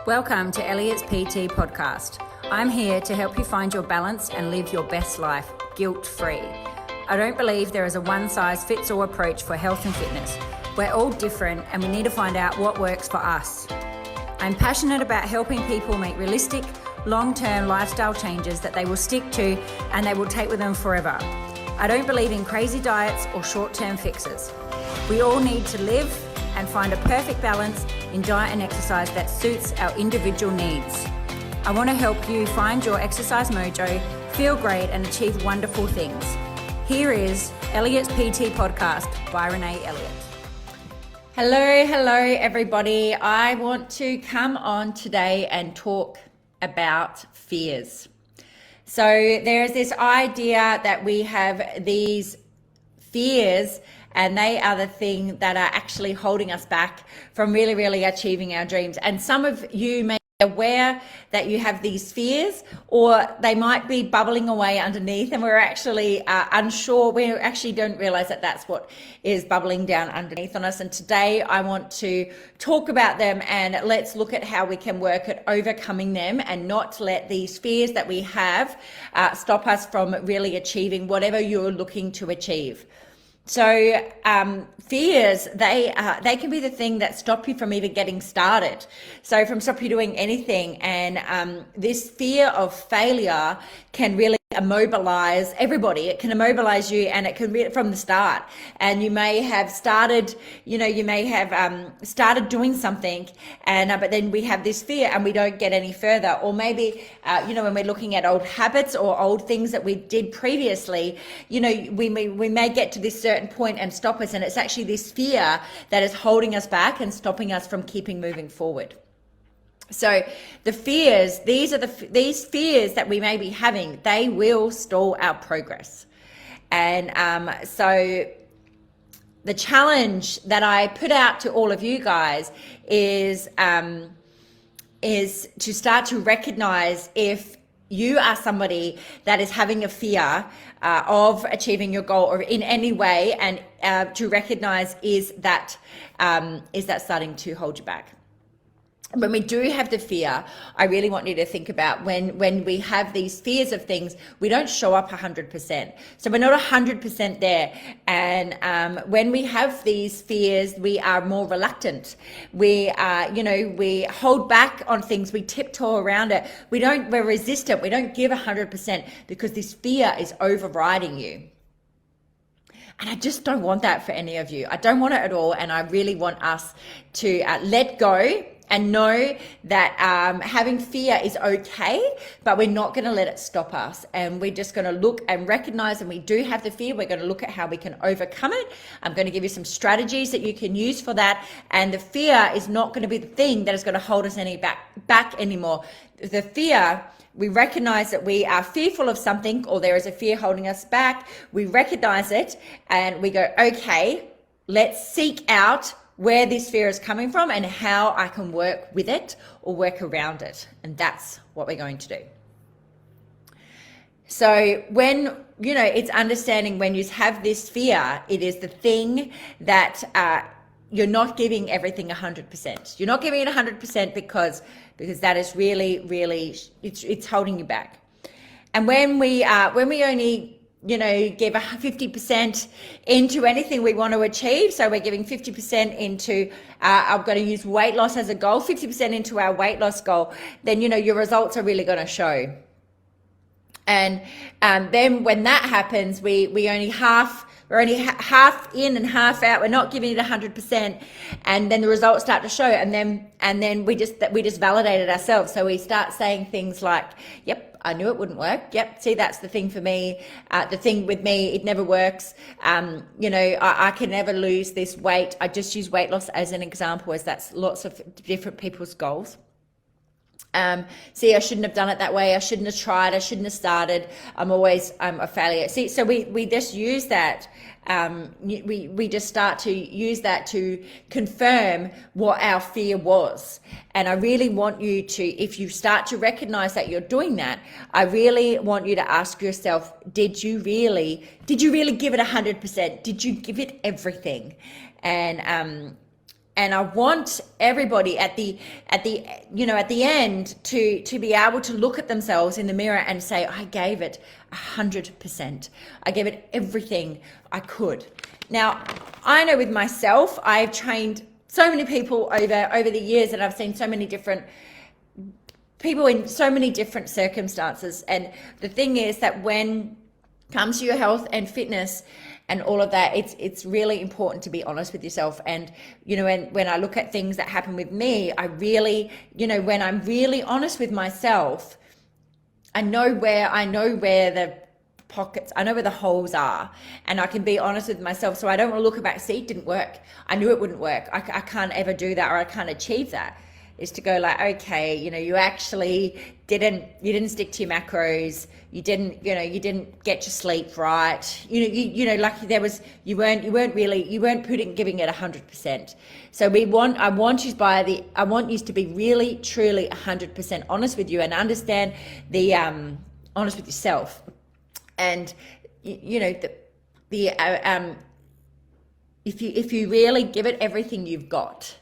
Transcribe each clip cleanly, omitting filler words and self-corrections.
Welcome to Elliott's PT podcast. I'm here to help you find your balance and live your best life guilt-free. I don't believe there is a one-size-fits-all approach for health and fitness. We're all different and we need to find out what works for us. I'm passionate about helping people make realistic, long-term lifestyle changes that they will stick to and they will take with them forever. I don't believe in crazy diets or short-term fixes. We all need to live and find a perfect balance in diet and exercise that suits our individual needs. I want to help you find your exercise mojo, feel great and achieve wonderful things. Here is Elliot's PT podcast by Renae Elliott. Hello everybody. I want to come on today and talk about fears. So there is this idea that we have these fears and they are the thing that are actually holding us back from really achieving our dreams. And some of you may be aware that you have these fears, or they might be bubbling away underneath and we're actually unsure. We actually don't realize that that's what is bubbling down underneath on us. And today I want to talk about them and let's look at how we can work at overcoming them and not let these fears that we have stop us from really achieving whatever you're looking to achieve. So fears, they can be the thing that stop you from even getting started. So from stop you doing anything. And this fear of failure can really immobilize everybody. It can immobilize you, and it can be from the start. And you may have started, started doing something, and but then we have this fear and we don't get any further. Or maybe, when we're looking at old habits or old things that we did previously, we may get to this certain point and stop us. And it's actually this fear that is holding us back and stopping us from keeping moving forward. So the fears, these fears that we may be having, they will stall our progress. And so the challenge that I put out to all of you guys is to start to recognize if you are somebody that is having a fear of achieving your goal or in any way, and to recognize is that starting to hold you back. When we do have the fear, I really want you to think about when we have these fears of things, we don't show up 100%. So we're not 100% there. And when we have these fears, we are more reluctant. We hold back on things. We tiptoe around it. We're resistant. We don't give 100% because this fear is overriding you. And I just don't want that for any of you. I don't want it at all. And I really want us to let go and know that having fear is okay, but we're not going to let it stop us. And we're just going to look and recognize, and we do have the fear. We're going to look at how we can overcome it. I'm going to give you some strategies that you can use for that. And the fear is not going to be the thing that is going to hold us back anymore. The fear, we recognize that we are fearful of something, or there is a fear holding us back. We recognize it and we go, okay, let's seek out where this fear is coming from and how I can work with it or work around it. And that's what we're going to do. So when, it's understanding when you have this fear, it is the thing that you're not giving everything 100%. You're not giving it 100% because that is really, it's holding you back. And when we only give 50% into anything we want to achieve. So we're giving 50% into, I'm going to use weight loss as a goal, 50% into our weight loss goal, then, your results are really going to show. And then when that happens, we're only half in and half out. We're not giving it 100%. And then the results start to show. And then we just validated ourselves. So we start saying things like, yep, I knew it wouldn't work. Yep. See, that's the thing for me. The thing with me, it never works. I can never lose this weight. I just use weight loss as an example, as that's lots of different people's goals. See, I shouldn't have done it that way. I shouldn't have tried. I shouldn't have started. I'm always a failure. See, so we just use that. We just start to use that to confirm what our fear was. And I really want you to, if you start to recognize that you're doing that, I really want you to ask yourself, did you really give it 100%? Did you give it everything? And And I want everybody at the end to be able to look at themselves in the mirror and say, I gave it 100%. I gave it everything I could. Now, I know with myself, I've trained so many people over the years, and I've seen so many different people in so many different circumstances. And the thing is that when it comes to your health and fitness and all of that, it's really important to be honest with yourself. And when I look at things that happen with me, I really, when I'm really honest with myself, I know where the pockets, I know where the holes are, and I can be honest with myself. So I don't want to look back, see, it didn't work. I knew it wouldn't work. I can't ever do that, or I can't achieve that. Is to go like, okay, you actually didn't stick to your macros. You didn't get your sleep right. Like you weren't giving it 100%. So I want you to be really, truly 100% honest with you, and understand the honest with yourself. And if you really give it everything you've got,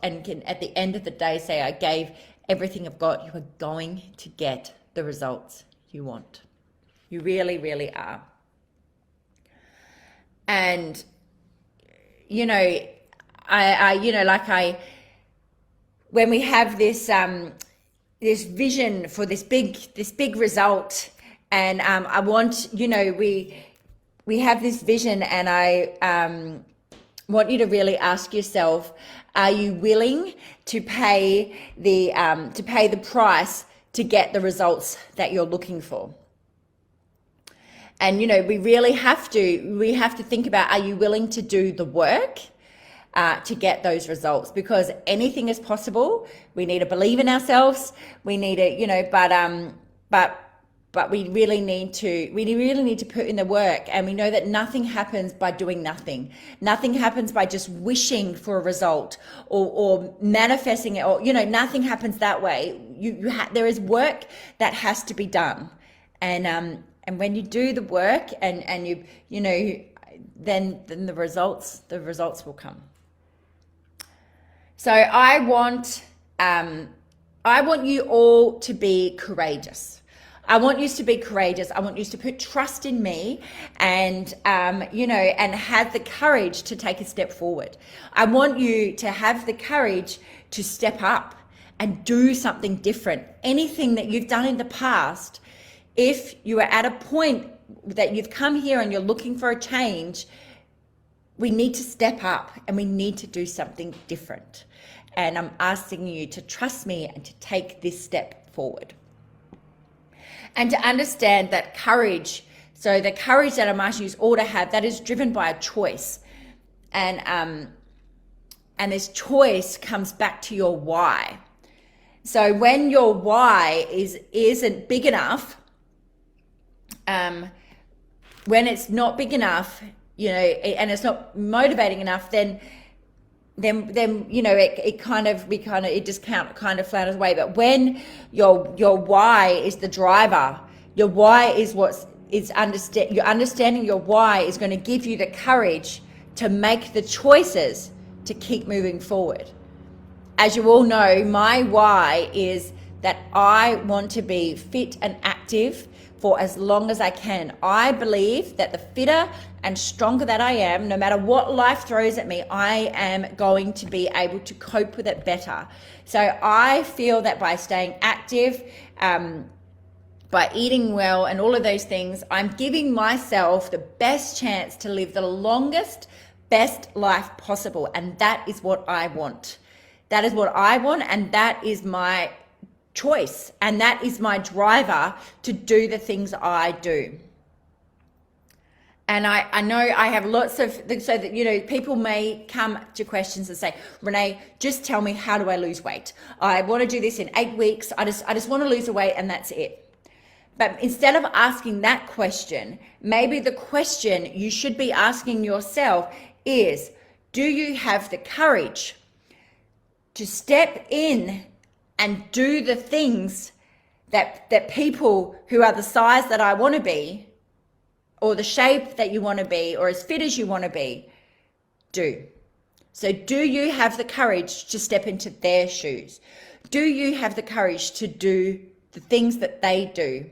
and can at the end of the day say, I gave everything I've got, you are going to get the results you want. You really, really are. And when we have this vision for this big result, and I want, we have this vision, and I want you to really ask yourself, are you willing to pay the price to get the results that you're looking for? And we have to think about, are you willing to do the work to get those results? Because anything is possible. We need to believe in ourselves. We need to, but we really need to put in the work. And we know that nothing happens by doing nothing. Nothing happens by just wishing for a result or manifesting it, or nothing happens that way. There is work that has to be done. And when you do the work and then the results will come. So I want you all to be courageous. I want you to be courageous. I want you to put trust in me, and and have the courage to take a step forward. I want you to have the courage to step up and do something different. Anything that you've done in the past, if you are at a point that you've come here and you're looking for a change, we need to step up and we need to do something different. And I'm asking you to trust me and to take this step forward. And to understand that courage, so the courage that I'm asking you all to have, that is driven by a choice. And this choice comes back to your why. So when your why isn't big enough, when it's not big enough, and it's not motivating enough, then it just kind of flounders away. But when your why is the driver, your why is you're understanding your why is going to give you the courage to make the choices to keep moving forward. As you all know, my why is that I want to be fit and active for as long as I can. I believe that the fitter and stronger that I am, no matter what life throws at me, I am going to be able to cope with it better. So I feel that by staying active, by eating well and all of those things, I'm giving myself the best chance to live the longest, best life possible. And that is what I want. That is what I want, and that is my choice, and that is my driver to do the things I do. And I know I have lots of, so that, people may come to questions and say, Renae, just tell me, how do I lose weight? I want to do this in 8 weeks. I just want to lose the weight, and that's it. But instead of asking that question, maybe the question you should be asking yourself is, do you have the courage to step in and do the things that people who are the size that I want to be, or the shape that you want to be, or as fit as you want to be, do? So do you have the courage to step into their shoes? Do you have the courage to do the things that they do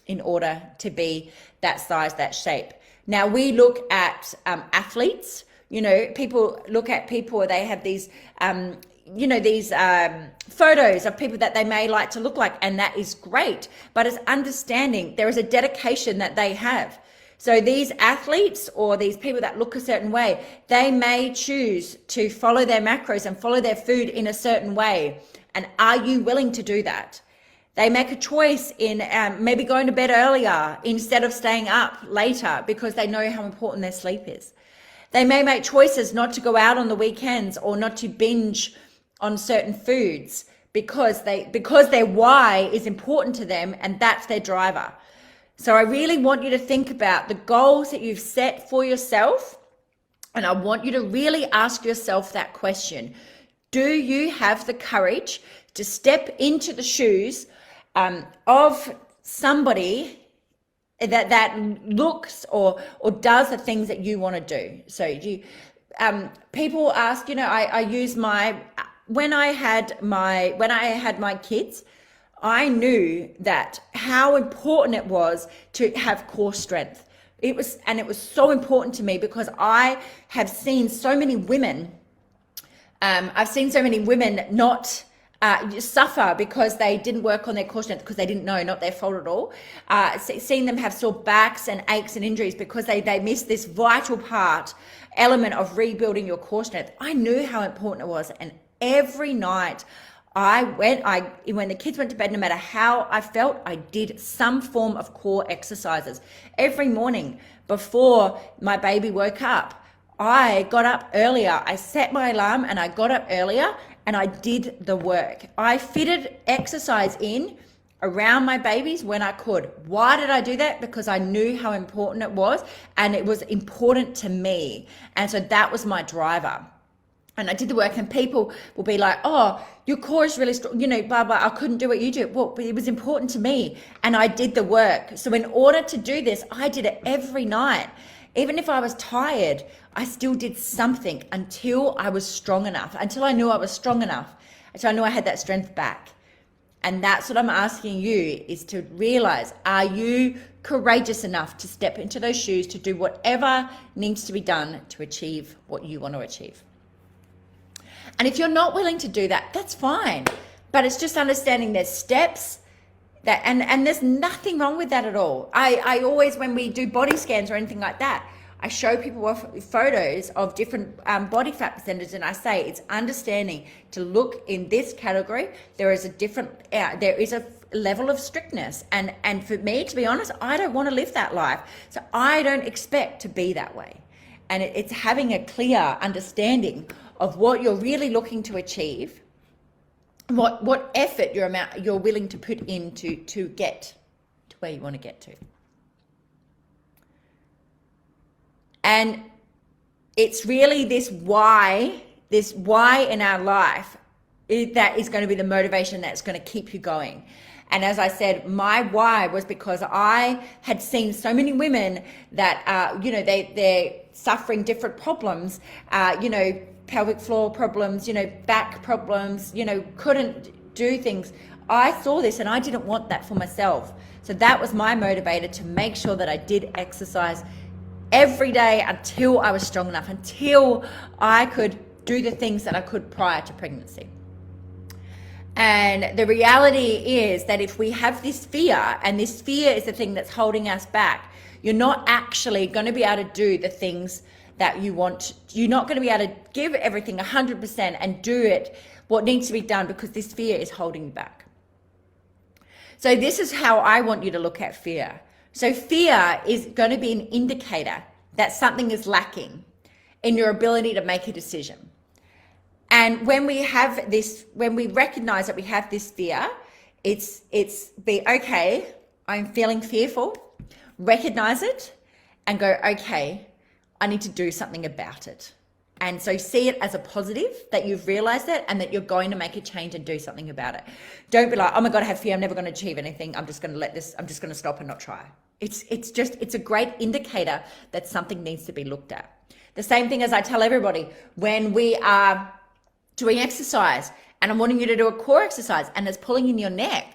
in order to be that size, that shape? Now we look at athletes, people look at people, they have these, these photos of people that they may like to look like, and that is great, but it's understanding there is a dedication that they have. So these athletes or these people that look a certain way, they may choose to follow their macros and follow their food in a certain way. And are you willing to do that? They make a choice in maybe going to bed earlier instead of staying up later because they know how important their sleep is. They may make choices not to go out on the weekends or not to binge on certain foods because their why is important to them and that's their driver. So I really want you to think about the goals that you've set for yourself, and I want you to really ask yourself that question. Do you have the courage to step into the shoes of somebody that looks or does the things that you want to do? So people ask, I use when I had my kids, I knew that how important it was to have core strength. It was so important to me because I have seen so many women. I've seen so many women not suffer because they didn't work on their core strength because they didn't know, not their fault at all. Seeing them have sore backs and aches and injuries because they missed this vital element of rebuilding your core strength. I knew how important it was, and every night when the kids went to bed, no matter how I felt, I did some form of core exercises. Every morning before my baby woke up, I got up earlier. I set my alarm and I got up earlier and I did the work. I fitted exercise in around my babies when I could. Why did I do that? Because I knew how important it was, and it was important to me. And so that was my driver. And I did the work, and people will be like, oh, your core is really strong, blah, blah, I couldn't do what you do. Well, but it was important to me, and I did the work. So in order to do this, I did it every night. Even if I was tired, I still did something until I was strong enough, until I knew I was strong enough, until I knew I had that strength back. And that's what I'm asking you, is to realize, are you courageous enough to step into those shoes to do whatever needs to be done to achieve what you want to achieve? And if you're not willing to do that, that's fine. But it's just understanding there's steps that, and there's nothing wrong with that at all. I always, when we do body scans or anything like that, I show people photos of different body fat percentages, and I say it's understanding to look in this category. There is a level of strictness, and for me, to be honest, I don't want to live that life, so I don't expect to be that way. And it's having a clear understanding of what you're really looking to achieve, what effort you're willing to put in to get to where you want to get to. And it's really this why in our life that is going to be the motivation that's going to keep you going. And as I said, my why was because I had seen so many women that, they're suffering different problems, pelvic floor problems, back problems, couldn't do things. I saw this and I didn't want that for myself. So that was my motivator, to make sure that I did exercise every day until I was strong enough, until I could do the things that I could prior to pregnancy. And the reality is that if we have this fear, and this fear is the thing that's holding us back, you're not actually going to be able to do the things that you want. You're not going to be able to give everything 100% and do it what needs to be done, because this fear is holding you back. So this is how I want you to look at fear. So fear is going to be an indicator that something is lacking in your ability to make a decision. And when we recognize that we have this fear, it's okay, I'm feeling fearful, recognize it and go, okay, I need to do something about it. And so see it as a positive that you've realized it and that you're going to make a change and do something about it. Don't be like, oh my God, I have fear, I'm never going to achieve anything. I'm just going to stop and not try. It's a great indicator that something needs to be looked at. The same thing as I tell everybody when we are doing exercise and I'm wanting you to do a core exercise and it's pulling in your neck.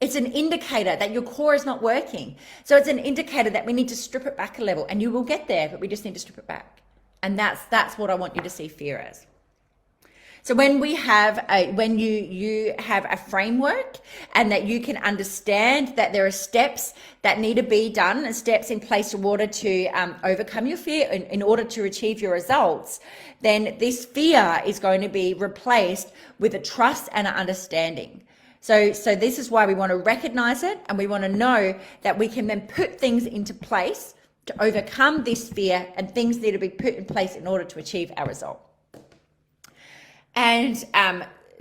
It's an indicator that your core is not working. So it's an indicator that we need to strip it back a level, and you will get there, but we just need to strip it back. And that's what I want you to see fear as. So when you have a framework and that you can understand that there are steps that need to be done and steps in place in order to overcome your fear, in order to achieve your results, then this fear is going to be replaced with a trust and an understanding. So this is why we want to recognize it, and we want to know that we can then put things into place to overcome this fear, and things need to be put in place in order to achieve our result. And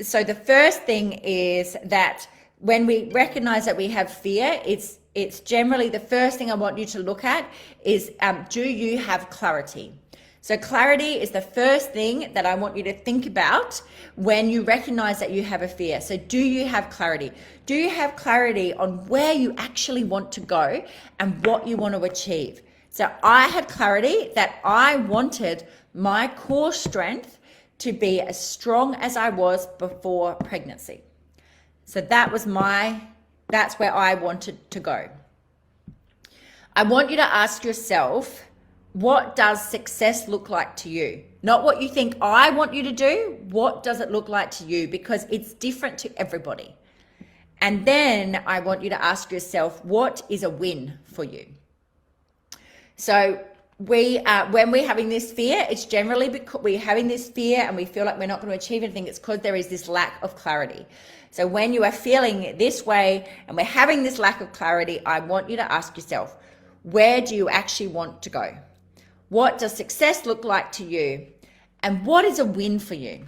so the first thing is that when we recognize that we have fear, it's generally the first thing I want you to look at is, do you have clarity? So clarity is the first thing that I want you to think about when you recognize that you have a fear. So do you have clarity? Do you have clarity on where you actually want to go and what you want to achieve? So I had clarity that I wanted my core strength to be as strong as I was before pregnancy. So that's where I wanted to go. I want you to ask yourself, what does success look like to you? Not what you think I want you to do. What does it look like to you? Because it's different to everybody. And then I want you to ask yourself, what is a win for you? So when we're having this fear, it's generally because we're having this fear and we feel like we're not going to achieve anything. It's because there is this lack of clarity. So when you are feeling this way and we're having this lack of clarity, I want you to ask yourself, where do you actually want to go? What does success look like to you? And what is a win for you?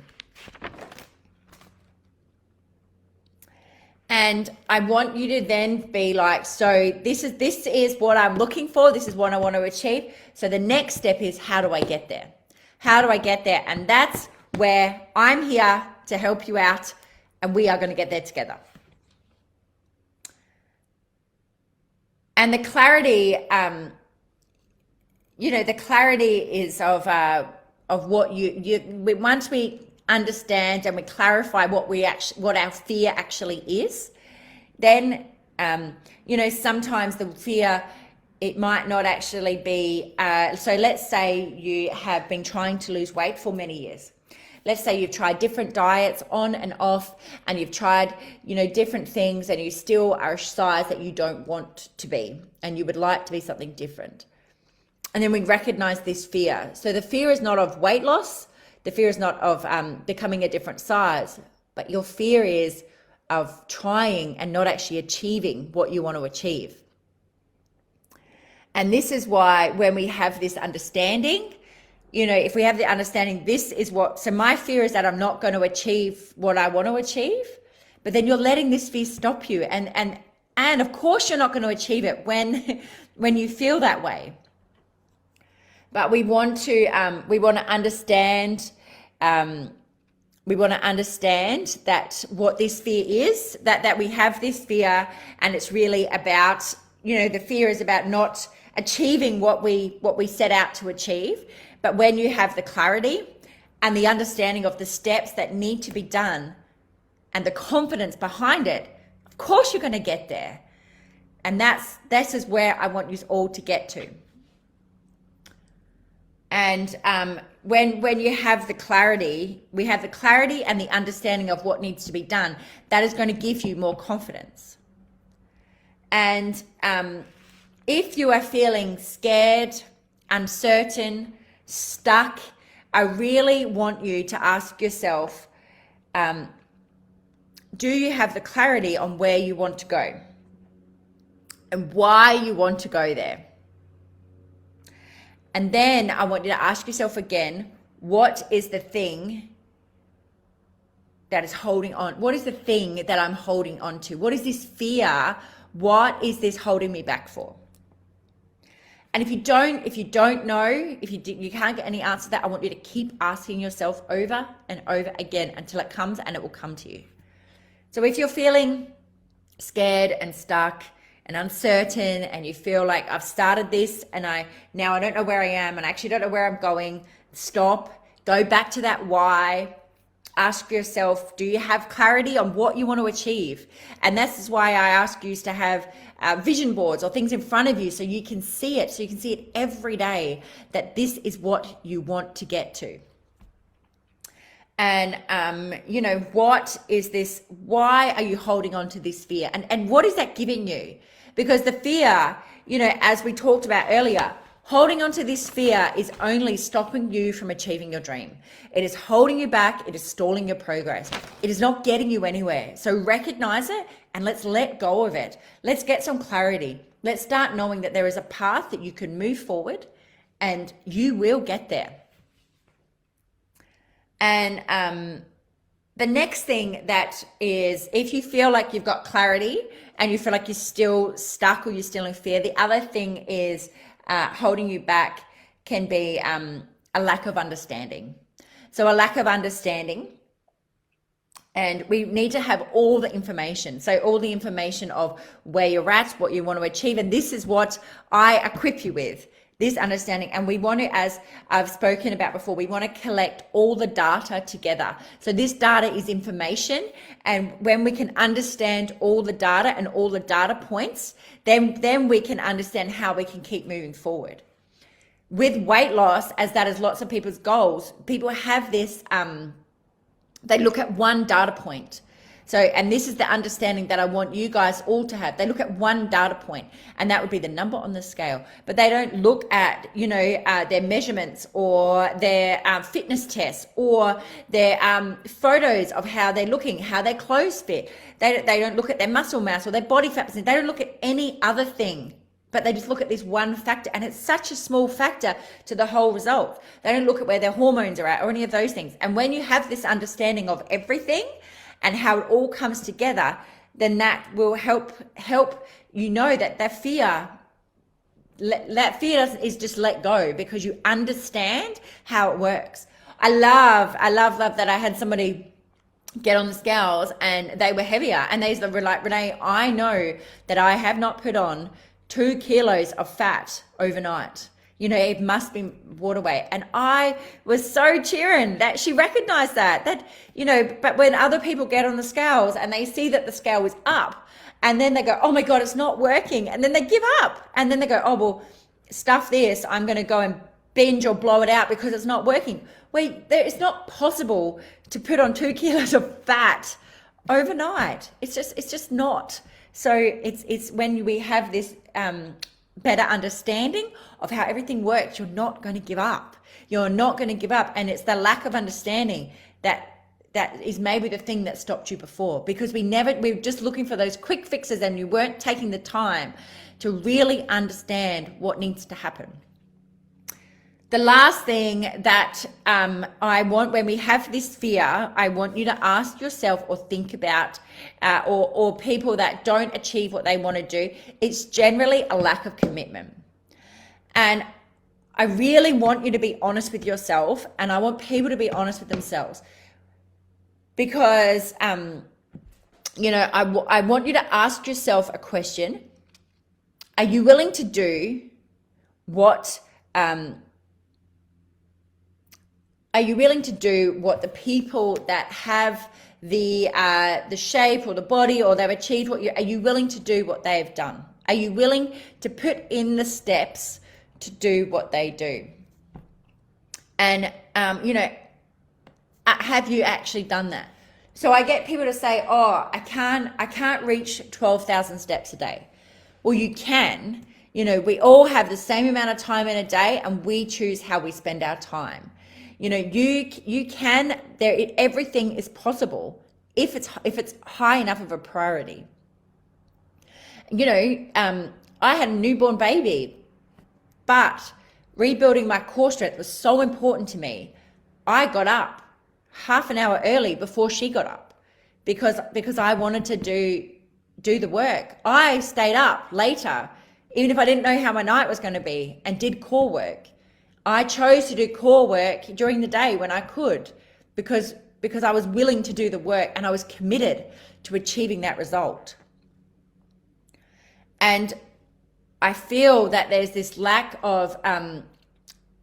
And I want you to then be like, so this is what I'm looking for. This is what I want to achieve. So the next step is, how do I get there? How do I get there? And that's where I'm here to help you out, and we are going to get there together. And the clarity, the clarity is of what once we understand and we clarify what our fear actually is, then sometimes the fear, it might not actually be. So let's say you have been trying to lose weight for many years. Let's say you've tried different diets on and off, and you've tried, different things, and you still are a size that you don't want to be, and you would like to be something different. And then we recognize this fear. So the fear is not of weight loss. The fear is not of becoming a different size, but your fear is of trying and not actually achieving what you want to achieve. And this is why when we have this understanding, if we have the understanding, so my fear is that I'm not going to achieve what I want to achieve, but then you're letting this fear stop you. And of course you're not going to achieve it when you feel that way. But we want to understand that what this fear is, that we have this fear, and it's really about, the fear is about not achieving what we set out to achieve. But when you have the clarity and the understanding of the steps that need to be done and the confidence behind it, of course you're going to get there. And this is where I want you all to get to. And when you have the clarity, we have the clarity and the understanding of what needs to be done, that is going to give you more confidence. And if you are feeling scared, uncertain, stuck, I really want you to ask yourself, do you have the clarity on where you want to go and why you want to go there? And then I want you to ask yourself again, what is the thing that is holding on? What is the thing that I'm holding on to? What is this fear? What is this holding me back for? And if you don't know, if you can't get any answer to that, I want you to keep asking yourself over and over again until it comes, and it will come to you. So if you're feeling scared and stuck and uncertain, and you feel like I've started this and I don't know where I am and I actually don't know where I'm going, stop, go back to that why. Ask yourself, do you have clarity on what you want to achieve? And this is why I ask you to have vision boards or things in front of you so you can see it, every day, that this is what you want to get to. And, what is this? Why are you holding on to this fear? And what is that giving you? Because the fear, as we talked about earlier, holding on to this fear is only stopping you from achieving your dream. It is holding you back. It is stalling your progress. It is not getting you anywhere. So recognize it and let's let go of it. Let's get some clarity. Let's start knowing that there is a path that you can move forward and you will get there. And the next thing that is, if you feel like you've got clarity and you feel like you're still stuck or you're still in fear, the other thing is holding you back can be a lack of understanding. So a lack of understanding, and we need to have all the information. So all the information of where you're at, what you want to achieve, and this is what I equip you with, this understanding. And we want to, as I've spoken about before, we want to collect all the data together. So this data is information, and when we can understand all the data and all the data points, then we can understand how we can keep moving forward. With weight loss, as that is lots of people's goals, people have this, they look at one data point. So, and this is the understanding that I want you guys all to have. They look at one data point, and that would be the number on the scale, but they don't look at, their measurements or their fitness tests or their photos of how they're looking, how their clothes fit. They don't look at their muscle mass or their body fat percent. They don't look at any other thing, but they just look at this one factor, and it's such a small factor to the whole result. They don't look at where their hormones are at or any of those things. And when you have this understanding of everything and how it all comes together, then that will help that fear is just let go, because you understand how it works. I love that I had somebody get on the scales and they were heavier, and they were like, Renae, I know that I have not put on 2 kilos of fat overnight. It must be water weight. And I was so cheering that she recognized that, but when other people get on the scales and they see that the scale is up, and then they go, oh my God, it's not working. And then they give up. And then they go, oh, well, stuff this. I'm going to go and binge or blow it out because it's not working. Wait, it's not possible to put on 2 kilos of fat overnight. It's just not. So it's when we have this better understanding of how everything works, you're not going to give up. You're not going to give up. And it's the lack of understanding that is maybe the thing that stopped you before, because we're just looking for those quick fixes, and you weren't taking the time to really understand what needs to happen. The last thing that I want, when we have this fear, I want you to ask yourself or think about, or people that don't achieve what they want to do, it's generally a lack of commitment. And I really want you to be honest with yourself, and I want people to be honest with themselves, because, I want you to ask yourself a question. Are you willing to do what, are you willing to do what the people that have the shape or the body, or they've achieved are you willing to do what they've done? Are you willing to put in the steps to do what they do? And, have you actually done that? So I get people to say, oh, I can't reach 12,000 steps a day. Well, you can. We all have the same amount of time in a day, and we choose how we spend our time. You can, everything is possible if it's high enough of a priority. I had a newborn baby, but rebuilding my core strength was so important to me. I got up half an hour early before she got up because I wanted to do the work. I stayed up later, even if I didn't know how my night was going to be, and did core work. I chose to do core work during the day when I could, because I was willing to do the work and I was committed to achieving that result. And I feel that there's this lack of,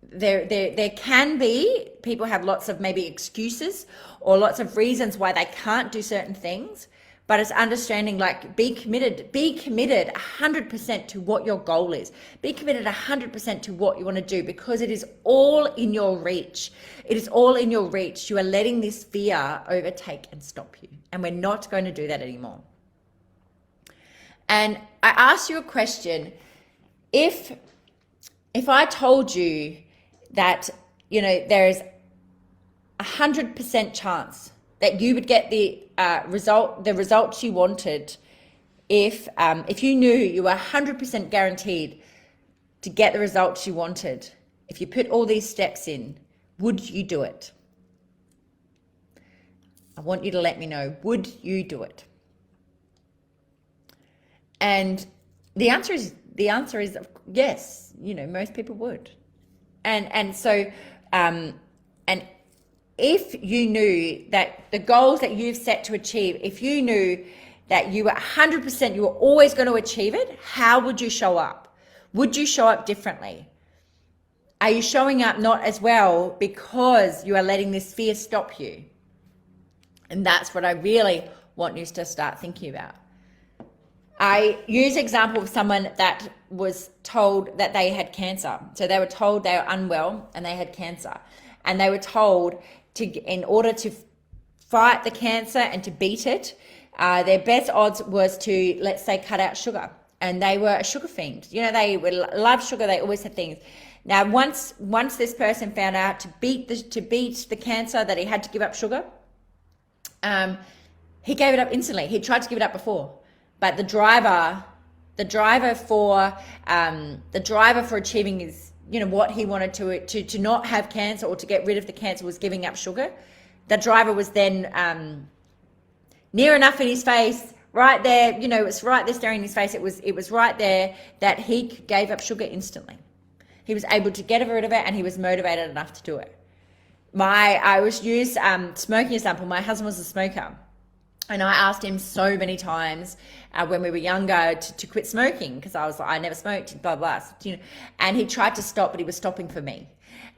there can be, people have lots of maybe excuses or lots of reasons why they can't do certain things, but it's understanding, like, be committed 100% to what your goal is. Be committed 100% to what you want to do, because it is all in your reach. It is all in your reach. You are letting this fear overtake and stop you. And we're not going to do that anymore. And I asked you a question. If I told you that, there is 100% chance that you would get the results you wanted, if you knew you were 100% guaranteed to get the results you wanted, if you put all these steps in, would you do it? I want you to let me know, would you do it? And the answer is yes. Most people would. And so if you knew that the goals that you've set to achieve, if you knew that you were 100%, you were always going to achieve it, how would you show up? Would you show up differently? Are you showing up not as well because you are letting this fear stop you? And that's what I really want you to start thinking about. I use an example of someone that was told that they had cancer. So they were told they were unwell and they had cancer. And they were told in order to fight the cancer and to beat it, their best odds was to, let's say, cut out sugar. And they were a sugar fiend. They would love sugar. They always had things. Now, once this person found out to beat the cancer that he had to give up sugar, he gave it up instantly. He tried to give it up before, but the driver for achieving his, what he wanted to not have cancer or to get rid of the cancer was giving up sugar. The driver was then near enough in his face, right there. It was right there staring in his face. It was right there that he gave up sugar instantly. He was able to get rid of it, and he was motivated enough to do it. I was used smoking example. My husband was a smoker, and I asked him so many times when we were younger to quit smoking, because I was like, I never smoked, blah blah. And he tried to stop, but he was stopping for me.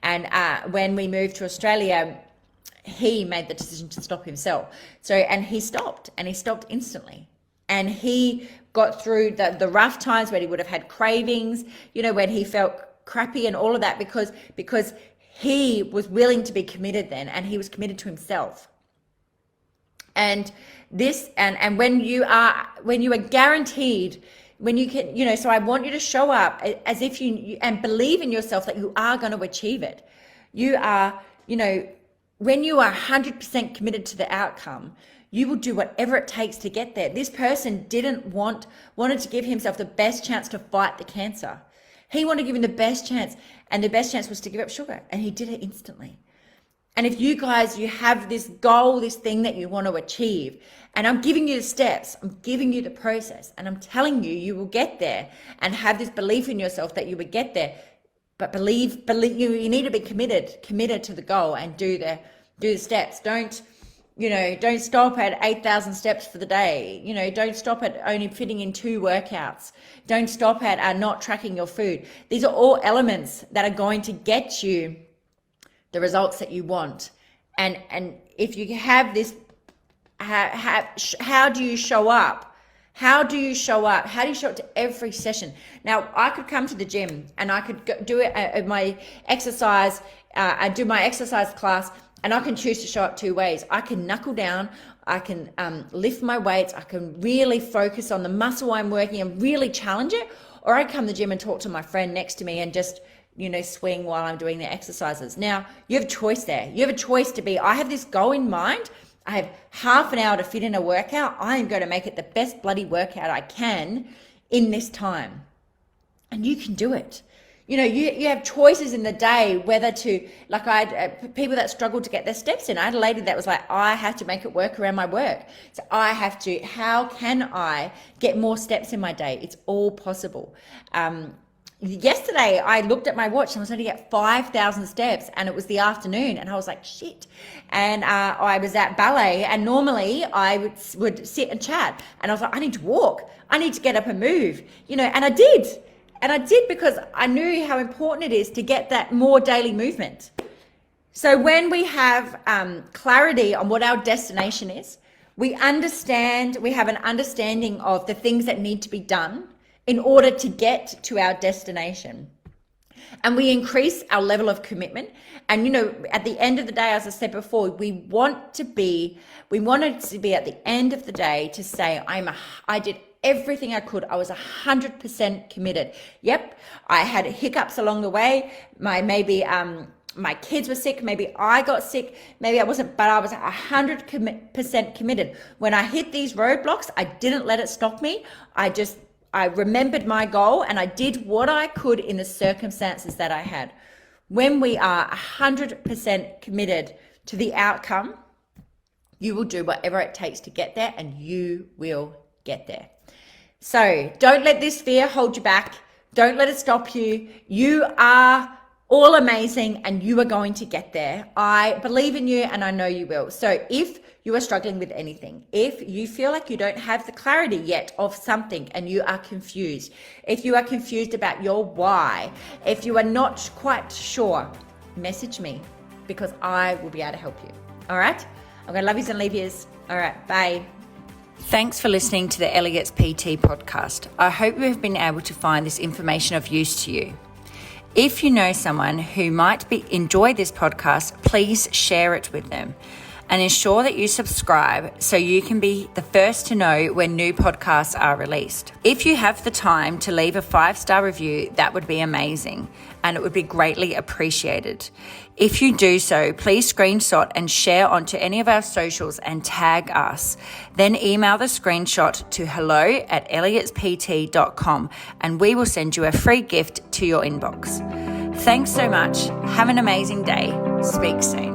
And when we moved to Australia, he made the decision to stop himself. And he stopped instantly. And he got through the rough times when he would have had cravings, when he felt crappy and all of that, because he was willing to be committed then, and he was committed to himself. And this, and when you are guaranteed, when you can, so I want you to show up as if you and believe in yourself that you are going to achieve it. You are, when you are 100% committed to the outcome, you will do whatever it takes to get there. This person wanted to give himself the best chance to fight the cancer. He wanted to give him the best chance, and the best chance was to give up sugar, and he did it instantly. And if you guys, you have this goal, this thing that you want to achieve, and I'm giving you the steps, I'm giving you the process, and I'm telling you, you will get there, and have this belief in yourself that you would get there. But believe you need to be committed to the goal, and do the steps. Don't stop at 8,000 steps for the day. Don't stop at only fitting in 2 workouts. Don't stop at not tracking your food. These are all elements that are going to get you the results that you want. And if you have this, how do you show up? How do you show up? How do you show up to every session? Now, I could come to the gym and I could do it at my exercise. I do my exercise class, and I can choose to show up 2 ways. I can knuckle down, I can lift my weights, I can really focus on the muscle I'm working and really challenge it, or I come to the gym and talk to my friend next to me and just, swing while I'm doing the exercises. Now, you have a choice there. You have a choice to be, I have this goal in mind, I have half an hour to fit in a workout, I am going to make it the best bloody workout I can in this time. And you can do it. You have choices in the day whether to, like I had people that struggled to get their steps in. I had a lady that was like, I have to make it work around my work. So how can I get more steps in my day? It's all possible. yesterday I looked at my watch and I was only at 5,000 steps, and it was the afternoon, and I was like, shit. And I was at ballet, and normally I would sit and chat, and I was like, I need to walk. I need to get up and move, and I did. And I did because I knew how important it is to get that more daily movement. So when we have clarity on what our destination is, we have an understanding of the things that need to be done in order to get to our destination. And we increase our level of commitment. And, at the end of the day, as I said before, we wanted to be at the end of the day to say, I did everything I could. I was 100% committed. Yep. I had hiccups along the way. My kids were sick. Maybe I got sick. Maybe I wasn't, but I was 100% committed. When I hit these roadblocks, I didn't let it stop me. I remembered my goal, and I did what I could in the circumstances that I had. When we are 100% committed to the outcome, you will do whatever it takes to get there, and you will get there. So don't let this fear hold you back. Don't let it stop you. You are all amazing, and you are going to get there. I believe in you, and I know you will. So if you are struggling with anything, if you feel like you don't have the clarity yet of something and you are confused, if you are confused about your why, if you are not quite sure, message me, because I will be able to help you. All right? I'm going to love yous and leave yous. All right. Bye. Thanks for listening to the Elliott's PT podcast. I hope you have been able to find this information of use to you. If you know someone who might enjoy this podcast, please share it with them, and ensure that you subscribe so you can be the first to know when new podcasts are released. If you have the time to leave a 5-star review, that would be amazing, and it would be greatly appreciated. If you do so, please screenshot and share onto any of our socials and tag us. Then email the screenshot to hello@elliotspt.com, and we will send you a free gift to your inbox. Thanks so much. Have an amazing day. Speak soon.